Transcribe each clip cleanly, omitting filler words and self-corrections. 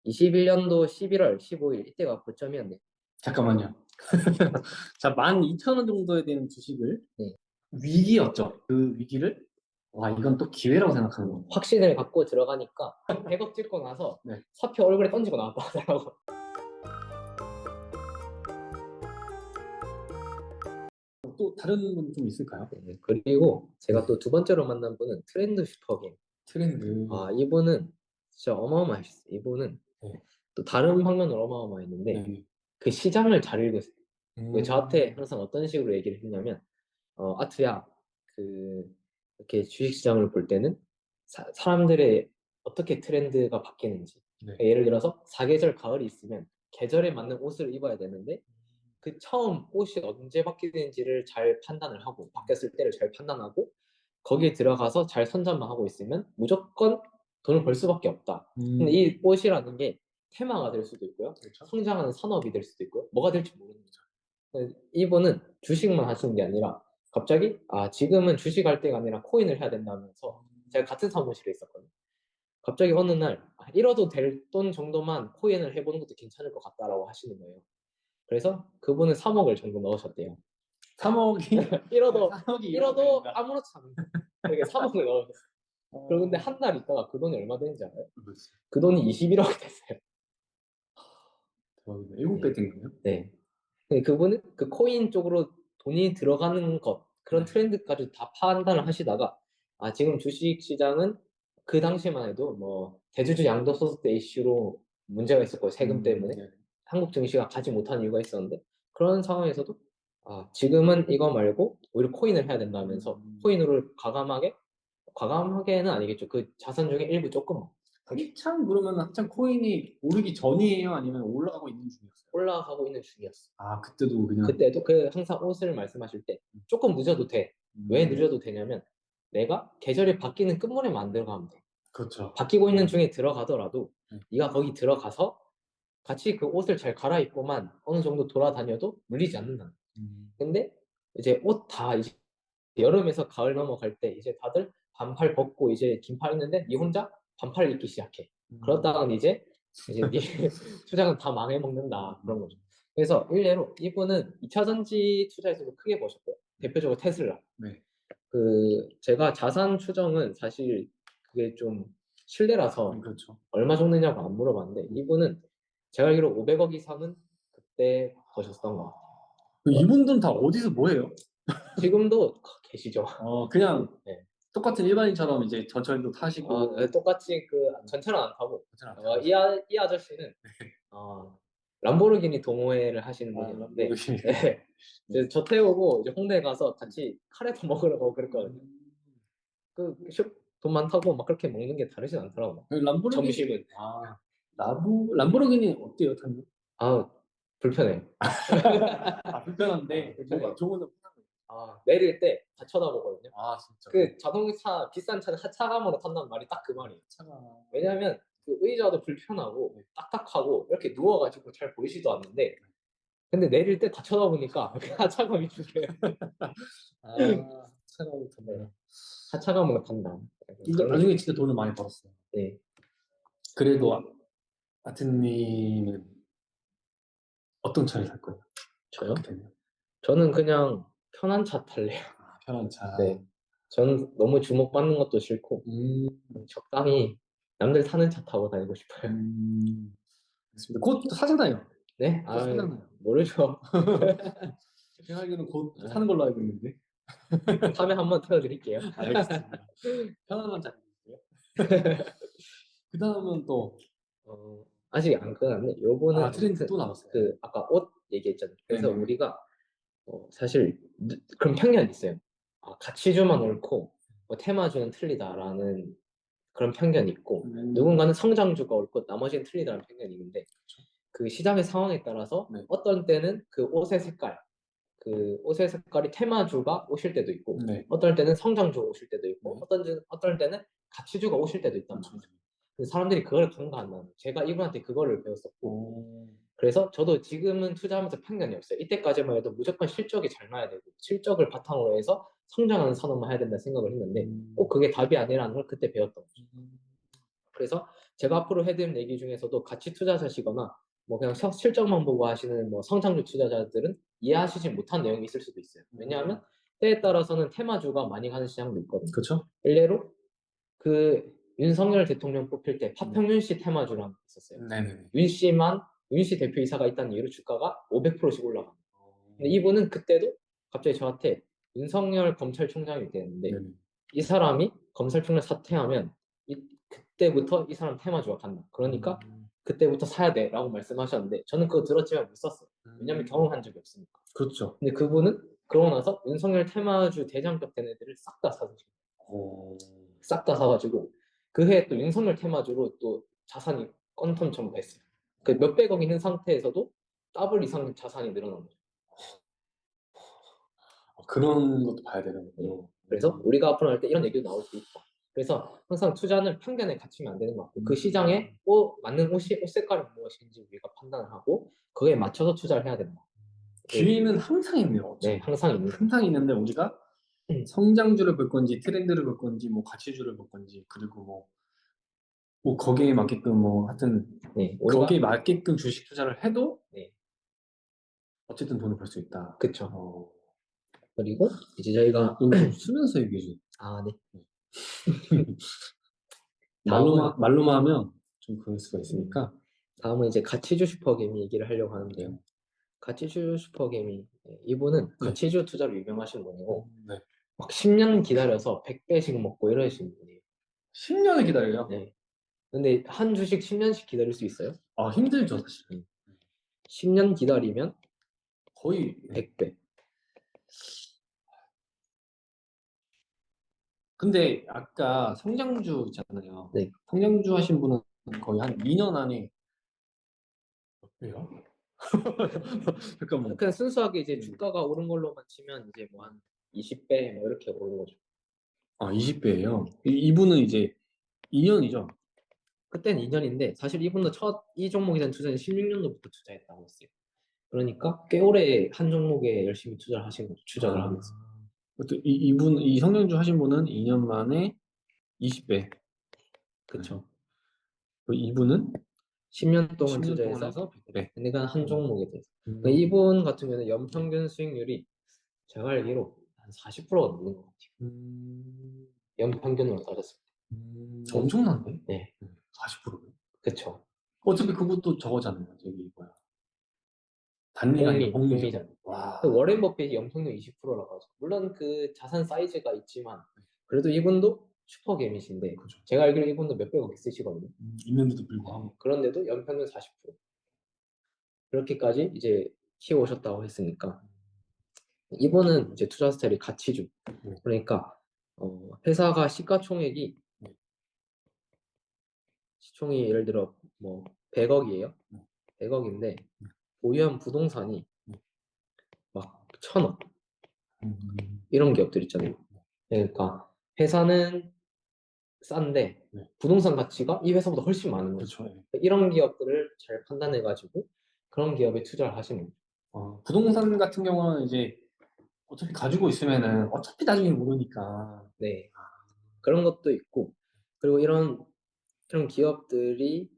21년도 11월 15일 이때가 고점이었네. 잠깐만요. 자, 12,000원 정도에 되는 주식을 네. 위기였죠. 그 위기를 와, 이건 또 기회라고 생각하는 거예요. 확신을 갖고 들어가니까 100억 찍고 나서 네. 사표 얼굴에 던지고 나왔다 하더라고. 또 다른 분 좀 있을까요? 네, 그리고 제가 또 두 번째로 만난 분은 트렌드 슈퍼게임. 트렌드. 이분은 진짜 어마어마하셨어요. 이분은 네. 또 다른 방면으로 어마어마했는데 네. 그 시장을 잘 읽으세요. 저한테 음. 항상 어떤 식으로 얘기를 했냐면 아투야, 이렇게 주식시장을 볼 때는 사람들의 어떻게 트렌드가 바뀌는지. 네. 예를 들어서 사계절 가을이 있으면 계절에 맞는 옷을 입어야 되는데 그 처음 옷이 언제 바뀌는지를 잘 판단을 하고 바뀌었을 때를 잘 판단하고 거기에 들어가서 잘 선점만 하고 있으면 무조건 돈을 벌 수밖에 없다. 근데 이 옷이라는 게 테마가 될 수도 있고요. 그렇죠. 성장하는 산업이 될 수도 있고요. 뭐가 될지 모르는 거죠. 이분은 주식만 하시는 게 아니라 갑자기 지금은 주식할 때가 아니라 코인을 해야 된다면서 제가 같은 사무실에 있었거든요. 갑자기 어느 날 잃어도 될 돈 정도만 코인을 해보는 것도 괜찮을 것 같다라고 하시는 거예요. 그래서 그분은 3억을 정도 넣으셨대요. 3억이 잃어도 3억이 아무렇지 않은 그렇게 3억을 넣으셨어요. 그런데 한 달 있다가 그 돈이 얼마 되는지 알아요? 그 돈이 21억이 됐어요. 대박이네. 7배 된 거예요? 네. 그분은 그 코인 쪽으로 돈이 들어가는 것, 그런 트렌드까지 다 판단을 하시다가 지금 주식 시장은 그 당시만 해도 뭐 대주주 양도소득세 이슈로 문제가 있었고 세금 때문에 네. 한국 증시가 가지 못한 이유가 있었는데 그런 상황에서도 지금은 이거 말고 오히려 코인을 해야 된다면서 코인으로 과감하게는 아니겠죠. 그 자산 중에 일부 조금만 한참 코인이 오르기 전이에요? 아니면 올라가고 있는 중이었어요? 올라가고 있는 중이었어. 그때도 그냥 그때도 항상 옷을 말씀하실 때 조금 늦어도 돼. 왜 늦어도 되냐면 내가 계절이 바뀌는 끝물에만 안 들어가면 돼. 그렇죠. 바뀌고 있는 중에 들어가더라도 네. 네가 거기 들어가서 같이 그 옷을 잘 갈아입고만 어느 정도 돌아다녀도 물리지 않는다. 근데 이제 옷 다 이제 여름에서 가을 넘어갈 때 이제 다들 반팔 벗고 이제 긴팔 입는데 니 혼자 반팔 입기 시작해. 그러다가 이제 니 투자는 다 망해먹는다. 그런 거죠. 그래서 일례로 이분은 2차 전지 투자에서도 크게 보셨고요. 대표적으로 테슬라. 네. 제가 자산 추정은 사실 그게 좀 신뢰라서 그렇죠. 얼마 정도냐고 안 물어봤는데 이분은 제가 알기로 500억 이상은 그때 버셨던 것 같아요. 이분들은 다 어디서 뭐해요? 지금도 계시죠. 그냥 네. 똑같은 일반인처럼 이제 전철도 타시고 똑같이 전철은 안 타고 전철 안 타고 이 아저씨는 람보르기니 동호회를 하시는 분이었는데 네. 저 태우고 이제 홍대 가서 같이 카레도 먹으러 가고 그랬거든요. 돈 많다고 막 그렇게 먹는 게 다르진 않더라고요. 람보르기니 점심은 람보르기니 어때요, 타는? 불편해요. 불편한데 불편해요. 좋은 내릴 때 다 쳐다보거든요. 진짜. 그 자동차 비싼 차는 하차감으로 탄다는 말이 딱 그 말이에요. 왜냐하면 그 의자도 불편하고 딱딱하고 이렇게 누워가지고 잘 보이지도 않는데 근데 내릴 때 다 쳐다보니까 그 하차감이 중요해요. 차가운 네. 하차감으로 탄다. 나중에 진짜 돈을 많이 벌었어요. 네. 그래도 아트님은 어떤 차를 살 거예요? 저요? 저는 그냥 편한 차 탈래요. 편한 차. 네. 저는 너무 주목받는 것도 싫고 적당히 남들 타는 차 타고 다니고 싶어요. 곧 사잖아요. 네? 사잖아요. 모르죠. 제가 알기로는 곧 사는 걸로 알고 있는데. 다음에 한번 태워드릴게요. 알겠습니다. 편안한 차. 그 다음은 또 아직 안 끝났네. 요거는 트렌드 또 나왔어요. 아까 옷 얘기했잖아요. 그래서 네네. 우리가 사실 그런 편견이 있어요. 가치주만 옳고 테마주는 틀리다라는 그런 편견이 있고 누군가는 성장주가 옳고 나머지는 틀리다라는 편견이 있는데 그 시장의 상황에 따라서 어떤 때는 그 옷의 색깔이 테마주가 오실 때도 있고 어떨 때는 성장주가 오실 때도 있고 어떨 때는 가치주가 오실 때도 있단 말이죠. 사람들이 그걸 간과한다는 제가 이분한테 그거를 배웠었고 그래서 저도 지금은 투자하면서 편견이 없어요. 이때까지만 해도 무조건 실적이 잘 나야 되고 실적을 바탕으로 해서 성장하는 산업만 해야 된다 생각을 했는데 꼭 그게 답이 아니라는 걸 그때 배웠던 거죠. 그래서 제가 앞으로 해드릴 얘기 중에서도 가치 투자자시거나 뭐 그냥 실적만 보고 하시는 뭐 성장주 투자자들은 이해하시지 못한 내용이 있을 수도 있어요. 왜냐하면 때에 따라서는 테마주가 많이 가는 시장도 있거든요. 그렇죠. 일례로 그 윤석열 대통령 뽑힐 때 파평윤 씨 테마주라는 게 있었어요. 네네네. 윤 씨 대표이사가 있다는 이유로 주가가 500%씩 올라갑니다. 근데 이분은 그때도 갑자기 저한테 윤석열 검찰총장이 되는데 네네. 이 사람이 검찰총장 사퇴하면 그때부터 이 사람 테마주가 간다. 그러니까 그때부터 사야 돼라고 말씀하셨는데 저는 그거 들었지만 못 샀어요. 왜냐면 경험한 적이 없으니까. 그렇죠. 근데 그분은 그러고 나서 윤석열 테마주 대장급 된 애들을 싹 다 사주시고 싹 다 사가지고 그 해에 또 윤석열 테마주로 또 자산이 퀀텀 증가했어요. 그 몇백억 있는 상태에서도 더블 이상 자산이 늘어난 거죠. 그런 것도 봐야 되는 거예요. 그래서 우리가 앞으로 할 때 이런 얘기도 나올 수 있다. 그래서 항상 투자는 편견에 갇히면 안 되는 것 같고 그 시장에 맞는 옷 색깔이 무엇인지 우리가 판단을 하고 그거에 맞춰서 투자를 해야 된다. 기회는 항상 있네요. 네, 항상 있는 거죠. 항상 있는데 우리가 성장주를 볼 건지 트렌드를 볼 건지 뭐 가치주를 볼 건지 그리고 뭐 거기에 맞게끔 뭐 하여튼 네, 거기에 맞게끔 주식 투자를 해도 네, 어쨌든 돈을 벌 수 있다. 그쵸. 그리고 이제 저희가 좀 쓰면서 얘기해 줘. 아, 네. 말로만 하면 좀 그럴 수가 있으니까. 다음은 이제 가치주 슈퍼개미 얘기를 하려고 하는데요. 가치주 슈퍼개미 이분은 가치주 투자로 유명하신 분이고 네. 막 10년 기다려서 100배씩 먹고 이러신 분이에요. 10년을 기다려요? 네. 근데 한 주식 10년씩 기다릴 수 있어요? 아, 힘들죠, 사실. 10년 기다리면 거의 100배. 근데 아까 성장주 있잖아요. 네. 성장주 하신 분은 거의 한 2년 안에 몇 배요? 잠깐만. 그냥 순수하게 이제 주가가 오른 걸로만 치면 이제 뭐 한 20배 뭐 이렇게 오른 거죠. 아, 20배예요. 이분은 이제 2년이죠. 그때는 2년인데 사실 이분도 첫 이 종목에 대한 투자는 16년도부터 투자했다고 했어요. 그러니까 꽤 오래 한 종목에 열심히 투자를 하신 거죠. 추적을 하면서. 이 성장주 하신 분은 2년 만에 20배. 그쵸. 이분은 10년 동안 10년 동안 투자해서 해서 100배. 내가 한 종목에 대해서. 그러니까 이분 같은 경우는 연평균 수익률이 제가 알기로 한 40%가 넘는 것 같아요. 연평균으로 따졌을 때. 엄청난데? 네. 40%요? 그쵸. 어차피 그것도 저거잖아요. 저기 뭐야. 단위가 아니라 복리잖아요. 와. 워렌 버핏이 연평균 20%라고 하죠. 물론 그 자산 사이즈가 있지만 그래도 이분도 슈퍼개미신데 그죠. 제가 알기로 이분도 몇백억 있으시거든요. 있는데도 불구하고. 그런데도 연평균 40%. 그렇게까지 이제 키워오셨다고 했으니까 이분은 이제 투자 스타일이 가치주. 그러니까 회사가 시가총액이 시총이 예를 들어 뭐 100억이에요. 100억인데 보유한 부동산이 막 1000억 이런 기업들 있잖아요. 그러니까 회사는 싼데 부동산 가치가 이 회사보다 훨씬 많은 거죠. 그렇죠. 이런 기업들을 잘 판단해가지고 그런 기업에 투자를 하시는 거죠. 부동산 같은 경우는 이제 어차피 가지고 있으면은 어차피 나중에 모르니까. 네. 그런 것도 있고 그리고 이런 기업들이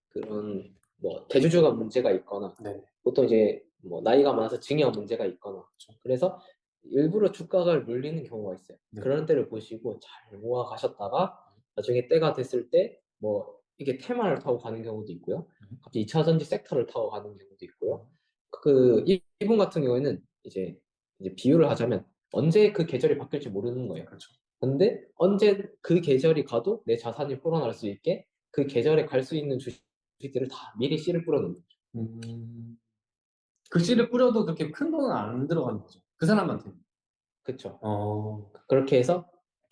그런 뭐 대주주가 문제가 있거나 네. 보통 이제 뭐 나이가 많아서 증여 문제가 있거나 그래서 일부러 주가가 눌리는 경우가 있어요. 네. 그런 때를 보시고 잘 모아 가셨다가 나중에 때가 됐을 때 뭐 이게 테마를 타고 가는 경우도 있고요. 갑자기 2차 전지 섹터를 타고 가는 경우도 있고요. 이분 같은 경우에는 이제 비유를 하자면 언제 그 계절이 바뀔지 모르는 거예요. 그렇죠. 근데 언제 그 계절이 가도 내 자산이 불어날 수 있게 그 계절에 갈 수 있는 주식들을 다 미리 씨를 뿌려놓는 거죠. 그 씨를 뿌려도 그렇게 큰 돈은 안 들어가는 거죠. 그 사람한테는. 그쵸. 어. 그렇게 해서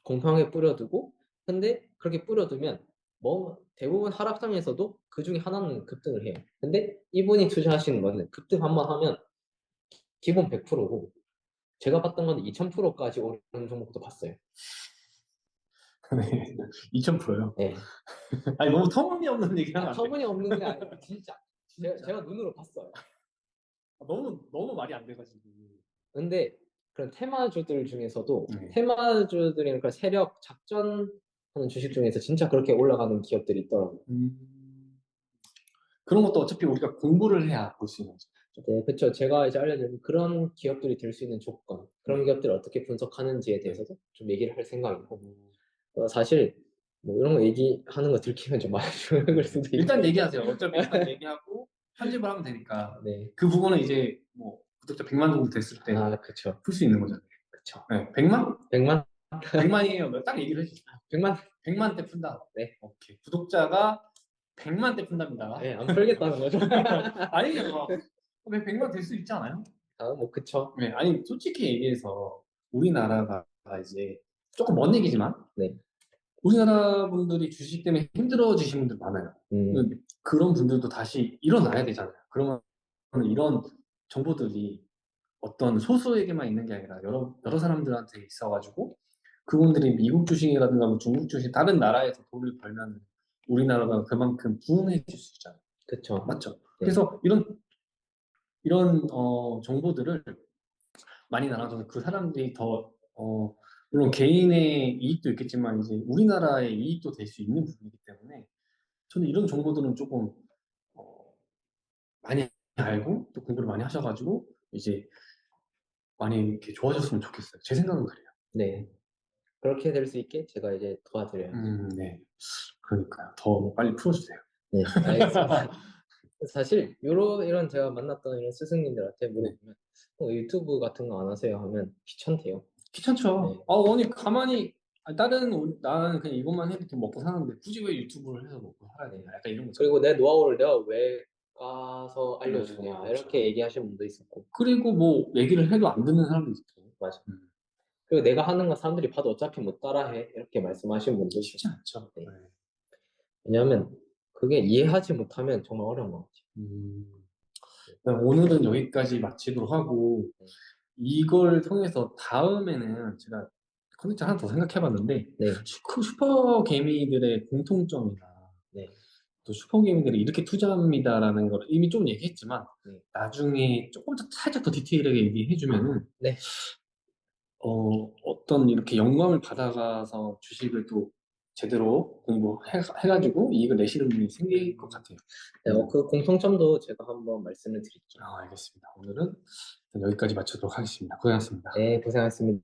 공평하게 뿌려두고 근데 그렇게 뿌려두면 뭐 대부분 하락장에서도 그 중에 하나는 급등을 해요. 근데 이분이 투자하시는 거는 급등 한번 하면 기본 100%고 제가 봤던 건 2000%까지 오르는 종목도 봤어요. 네. 2000%요? 네. 아니, 너무 터무니없는 얘기 하면 안 돼. 터무니없는 게 아니고 진짜. 제가 눈으로 봤어요. 너무 말이 안 돼가지고. 근데 그런 테마주들 중에서도 네. 테마주들이 그러니까 세력 작전 하는 주식 중에서 진짜 그렇게 올라가는 기업들이 있더라고요. 그런 것도 어차피 우리가 공부를 해야 볼 수 있는 거죠. 네, 그렇죠. 제가 이제 알려드린 그런 기업들이 될 수 있는 조건, 그런 기업들을 어떻게 분석하는지에 대해서도 좀 얘기를 할 생각이고, 사실 뭐 이런 거 얘기하는 거 들키면 좀 많이 죽을 수도 있고. 일단 얘기하세요. 어차피 일단 얘기하고 편집을 하면 되니까. 네. 그 부분은 이제 뭐 구독자 100만 정도 됐을 때 그쵸. 풀 수 있는 거잖아요. 그쵸. 네, 100만? 100만? 100만이에요. 딱 얘기를 해주세요. 100만? 100만 때 푼다. 네. 오케이. 구독자가 100만 때 푼답니다. 네, 안 풀겠다는 거죠. 아니요. 100만 될 수 있지 않아요? 뭐 그쵸. 네, 아니 솔직히 얘기해서 우리나라가 이제 조금 먼 얘기지만 네. 우리나라 분들이 주식 때문에 힘들어지신 분들 많아요. 그런 분들도 다시 일어나야 되잖아요. 그러면 이런 정보들이 어떤 소수에게만 있는 게 아니라 여러 사람들한테 있어가지고 그분들이 미국 주식이라든가 뭐 중국 주식 다른 나라에서 돈을 벌면 우리나라가 그만큼 부흥해질 수 있잖아요. 그쵸. 맞죠? 네. 그래서 이런 정보들을 많이 나눠줘서 그 사람들이 더 물론 개인의 이익도 있겠지만 이제 우리나라의 이익도 될 수 있는 부분이기 때문에 저는 이런 정보들은 조금 많이 알고 또 공부를 많이 하셔가지고 이제 많이 이렇게 좋아졌으면 좋겠어요. 제 생각은 그래요. 네. 그렇게 될 수 있게 제가 이제 도와드려요. 네. 그러니까요. 더 빨리 풀어주세요. 네, 알겠습니다. 사실 이런 제가 만났던 이런 스승님들한테 물어보면 유튜브 같은 거 안 하세요? 하면 귀찮대요. 귀찮죠. 네. 아니 가만히 나는 그냥 이것만 해도 좀 먹고 사는데 굳이 왜 유튜브를 해서 먹고 살아야 되냐 약간 이런 거죠. 그리고 내 노하우를 내가 왜 가서 알려주냐 네, 이렇게 얘기하시는 분도 있었고. 그리고 뭐 얘기를 해도 안 듣는 사람도 있고. 맞아. 그리고 내가 하는 거 사람들이 봐도 어차피 못 따라해 이렇게 말씀하시는 분도 쉽지 있어요. 않죠. 네. 네. 왜냐하면 그게 이해하지 못하면 정말 어려운 것 같아요. 오늘은 여기까지 마치도록 하고 이걸 통해서 다음에는 제가 컨텐츠 하나 더 생각해봤는데 네. 슈퍼 개미들의 공통점이나 네. 또 슈퍼 개미들이 이렇게 투자합니다라는 걸 이미 좀 얘기했지만 네. 나중에 조금 더 살짝 더 디테일하게 얘기해주면은 네. 어떤 이렇게 영감을 받아가서 주식을 또 제대로 공부해가지고 이익을 내시는 분이 생길 것 같아요. 네, 그 공통점도 제가 한번 말씀을 드릴게요. 알겠습니다. 오늘은 일단 여기까지 마치도록 하겠습니다. 고생하셨습니다. 네, 고생하셨습니다.